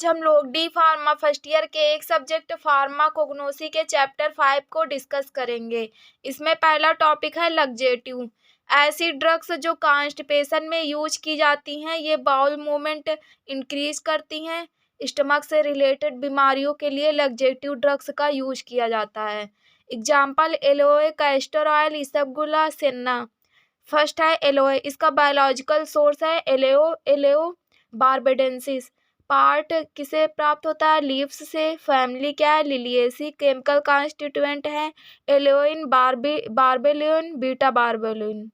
आज हम लोग डी फार्मा फर्स्ट ईयर के एक सब्जेक्ट फार्माकोग्नोसी के चैप्टर 5 को डिस्कस करेंगे। इसमें पहला टॉपिक है लग्जेटिव। ऐसी ड्रग्स जो कॉन्स्टिपेशन में यूज की जाती हैं, ये बाउल मूवमेंट इंक्रीज करती हैं। स्टमक से रिलेटेड बीमारियों के लिए लग्जेटिव ड्रग्स का यूज किया जाता है। एग्जाम्पल एलोए, कैस्टर ऑयल, इसबगोला, सेन्ना। फर्स्ट है एलोए, इसका बायोलॉजिकल सोर्स है एलेओ बार्बाडेंसिस। पार्ट किसे प्राप्त होता है? लीव्स से। फैमिली क्या है? लिलिएसी। केमिकल कॉन्स्टिट्यूएंट है एलोइन, बार्बेलिन, बीटा बार्बेलिन।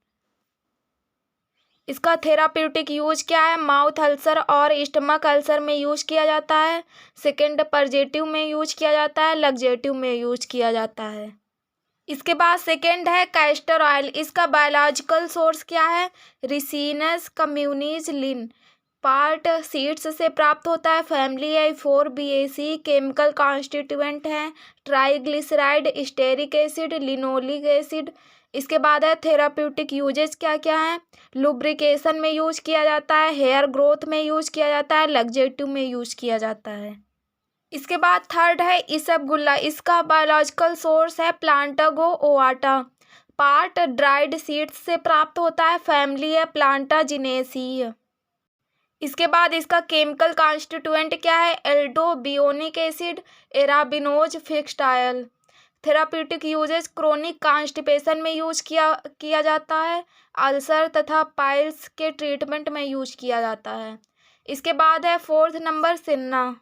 इसका थेराप्यूटिक यूज क्या है? माउथ अल्सर और स्टमक अल्सर में यूज किया जाता है। सेकेंड पर्जेटिव में यूज किया जाता है, लग्जेटिव में यूज किया जाता है। इसके बाद सेकेंड है कैस्टर ऑयल, इसका बायोलॉजिकल सोर्स क्या है? रिसिनस कम्युनिस लिन। पार्ट सीड्स से प्राप्त होता है। फैमिली है फोरबिएसी। केमिकल कॉन्स्टिट्यूएंट है triglyceride, stearic acid, linoleic acid. इसके बाद है थेराप्यूटिक यूजेस क्या क्या है? लुब्रिकेशन में यूज किया जाता है, हेयर ग्रोथ में यूज किया जाता है, लग्जेटिव में यूज किया जाता है। इसके बाद थर्ड है इसबगुल्ला, इसका बायोलॉजिकल सोर्स है प्लांटागो ओवाटा। पार्ट ड्राइड सीड्स से प्राप्त होता है। फैमिली है प्लांटाजिनेसी। इसके बाद इसका केमिकल कॉन्स्टिट्यूएंट क्या है? एल्डोबियोनिक एसिड, एराबिनोज, फिक्स्टाइल। थेराप्यूटिक यूजेस क्रोनिक कॉन्स्टिपेशन में यूज किया जाता है। अल्सर तथा पाइल्स के ट्रीटमेंट में यूज किया जाता है। इसके बाद है फोर्थ नंबर सेन्ना,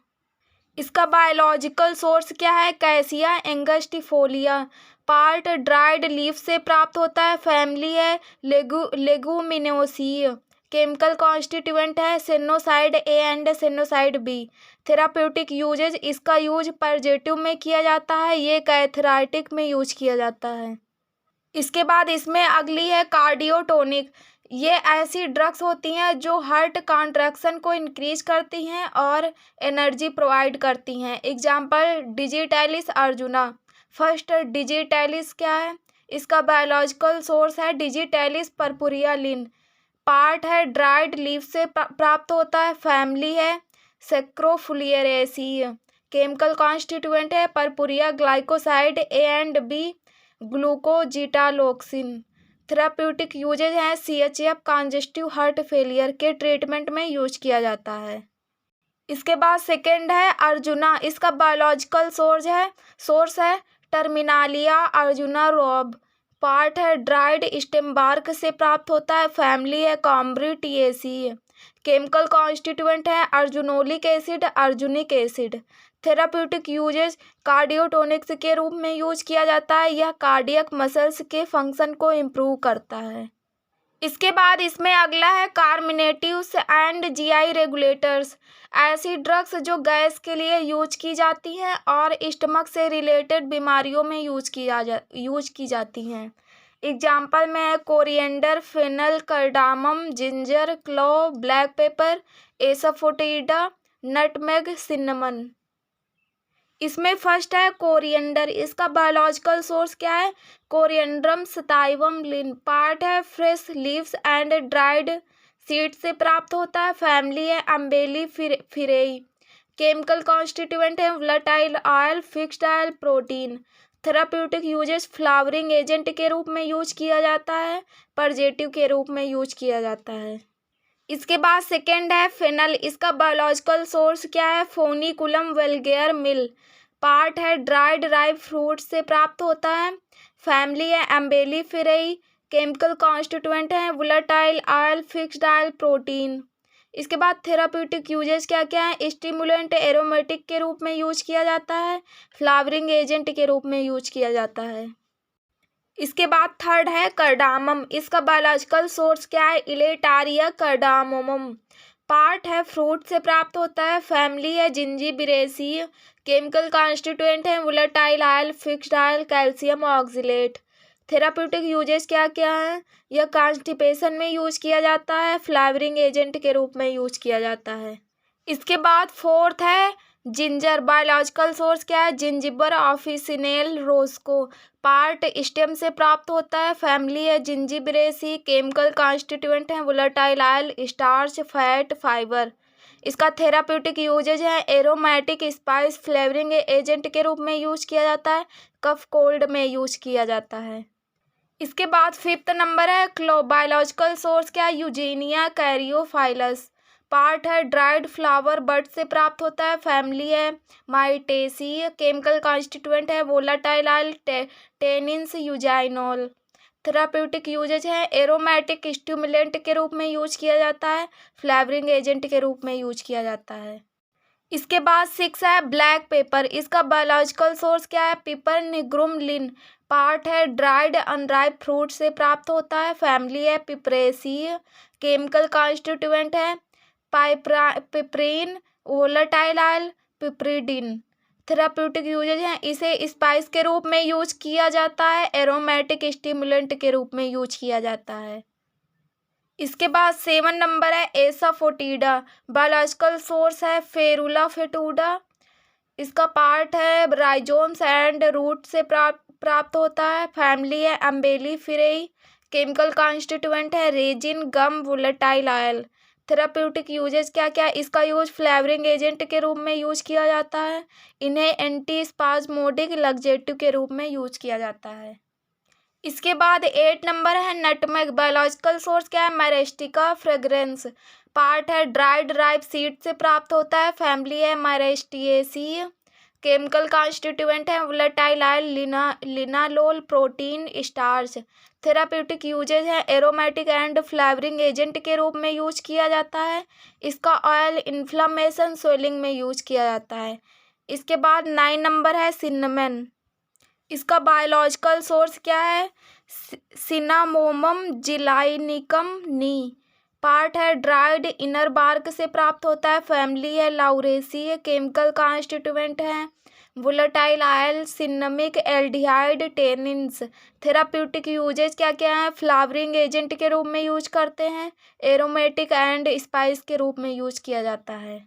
इसका बायोलॉजिकल सोर्स क्या है? कैसिया एंगस्टिफोलिया। पार्ट ड्राइड लीफ से प्राप्त होता है। फैमिली है लेगुमिनोसी। केमिकल कॉन्स्टिट्यूएंट है sennoside A and sennoside B. Therapeutic uses, इसका यूज पर्जेटिव में किया जाता है, ये कैथेराइटिक में यूज किया जाता है। इसके बाद इसमें अगली है कार्डियोटोनिक। ये ऐसी ड्रग्स होती हैं जो हार्ट कॉन्ट्रैक्शन को इंक्रीज करती हैं और एनर्जी प्रोवाइड करती हैं। Example digitalis arjuna. First digitalis क्या है? इसका बायोलॉजिकल सोर्स है डिजिटैलिस पर्पुरिया लिन। पार्ट है ड्राइड लीफ से प्राप्त होता है। फैमिली है सेक्रोफुलियरेसी। केमिकल कॉन्स्टिट्यूएंट है purpurea glycoside A and B, glucogitaloxin. Therapeutic uses हैं CHF कॉन्जेस्टिव हार्ट फेलियर के ट्रीटमेंट में यूज किया जाता है। इसके बाद सेकेंड है अर्जुना, इसका बायोलॉजिकल सोर्स है टर्मिनालिया अर्जुना रोब। पार्ट है ड्राइड स्टेम बार्क से प्राप्त होता है। फैमिली है कॉम्ब्रिटिएसी। केमिकल कॉन्स्टिट्यूएंट है अर्जुनोलिक एसिड, अर्जुनिक एसिड। थेराप्यूटिक यूजेस कार्डियोटोनिक्स के रूप में यूज किया जाता है, यह कार्डियक मसल्स के फंक्शन को इम्प्रूव करता है। इसके बाद इसमें अगला है कार्मिनेटिव्स एंड GI रेगुलेटर्स। ऐसी ड्रग्स जो गैस के लिए यूज की जाती हैं और स्टमक से रिलेटेड बीमारियों में यूज की जाती हैं। एग्जाम्पल में है coriander, fennel, cardamom, ginger, clove, black pepper, asafoetida, nutmeg, cinnamon. इसमें फर्स्ट है कोरिएंडर, इसका बायोलॉजिकल सोर्स क्या है? Coriandrum sativum linn. पार्ट है fresh leaves and dried seed से प्राप्त होता है। फैमिली है अम्बेली फिरेई। केमिकल कॉन्स्टिट्यूएंट है volatile oil, fixed oil, protein. Therapeutic uses flavouring agent के रूप में यूज किया जाता है, पर्जेटिव के रूप में यूज किया जाता है। इसके बाद सेकेंड है फेनल, इसका बायोलॉजिकल सोर्स क्या है? फोनिकुलम वेल्गेयर मिल। पार्ट है ड्राइड राइप फ्रूट से प्राप्त होता है। फैमिली है एम्बेली फिरेई। केमिकल कॉन्स्टिट्यूएंट है volatile oil, fixed oil, protein. इसके बाद थेराप्यूटिक यूजेस क्या क्या है? स्टिमुलेंट एरोमेटिक के रूप में यूज किया जाता है, फ्लावरिंग एजेंट के रूप में यूज किया जाता है। इसके बाद थर्ड है कार्डामम, इसका बायोलॉजिकल सोर्स क्या है? इलेटारिया कार्डामोमम। पार्ट है फ्रूट से प्राप्त होता है। फैमिली है जिंजीबिरेसी। केमिकल कॉन्स्टिट्यूएंट है volatile oil, fixed oil, calcium oxalate. Therapeutic uses क्या क्या है? यह कॉन्स्टिपेशन में यूज किया जाता है, फ्लावरिंग एजेंट के रूप में यूज किया जाता है। इसके बाद फोर्थ है जिंजर, बायोलॉजिकल सोर्स क्या है? जिंजिबर ऑफिसिनेल रोस्को। पार्ट स्टेम से प्राप्त होता है। फैमिली है जिंजिबरेसी। केमिकल कॉन्स्टिट्यूएंट है volatile oil, starch, fat, fibre. इसका थेराप्यूटिक यूजेज है एरोमेटिक स्पाइस फ्लेवरिंग एजेंट के रूप में यूज किया जाता है, कफ कोल्ड में यूज किया जाता है। इसके बाद 5th नंबर है बायोलॉजिकल सोर्स क्या है, यूजेनिया कैरियोफाइलस। पार्ट है ड्राइड फ्लावर बड से प्राप्त होता है, फैमिली है माइटेसी, केमिकल कॉन्स्टिट्यूएंट है volatile oil tannins eugenol. Therapeutic uses है एरोमेटिक स्टिमुलेंट के रूप में यूज किया जाता है, फ्लेवरिंग एजेंट के रूप में यूज किया जाता है। इसके बाद 6 है ब्लैक पेपर। इसका बायोलॉजिकल सोर्स क्या है, पिपर निग्रुम लिन। पार्ट है ड्राइड अनराइप फ्रूट से प्राप्त होता है, फैमिली है पिपरेसी, केमिकल कॉन्स्टिट्यूएंट है पिपरीन वोलाटाइल ऑयल पिपरीडिन। थेराप्यूटिक यूजेज हैं, इसे स्पाइस के रूप में यूज किया जाता है, एरोमेटिक स्टिमुलेंट के रूप में यूज किया जाता है। इसके बाद 7 नंबर है एसाफोटिडा। बायोलॉजिकल सोर्स है फेरुला फेटूडा। इसका पार्ट है राइजोम्स एंड रूट से प्राप्त होता है, फैमिली है अम्बेली फिरेई, केमिकल कॉन्स्टिट्यूएंट है रेजिन गम वोलेटाइल ऑयल। थेराप्यूटिक यूजेज क्या क्या, इसका यूज फ्लेवरिंग एजेंट के रूप में यूज किया जाता है, इन्हें एंटी स्पाज्मोडिक लग्जेटिव के रूप में यूज किया जाता है। इसके बाद 8 नंबर है नटमेग। बायोलॉजिकल सोर्स क्या है, मैरेस्टिका फ्रेग्रेंस। पार्ट है ड्राइड राइप सीड से प्राप्त होता है, फैमिली है मैरेस्टिएसी, केमिकल कॉन्स्टिट्यूएंट है volatile oil linalool protein starch. Therapeutic uses है एरोमेटिक एंड फ्लेवरिंग एजेंट के रूप में यूज किया जाता है, इसका ऑयल इन्फ्लामेशन स्वेलिंग में यूज किया जाता है। इसके बाद 9 नंबर है सिन्नामन। इसका बायोलॉजिकल सोर्स क्या है, सिनामोमम जिलाइनिकम नी। पार्ट है ड्राइड इनर बार्क से प्राप्त होता है, फैमिली है लाउरेसी, केमिकल कॉन्स्टिट्यूएंट है volatile oil cinnamic aldehyde tannins. Therapeutic uses क्या क्या है, फ्लावरिंग एजेंट के रूप में यूज करते हैं, एरोमेटिक एंड स्पाइस के रूप में यूज किया जाता है।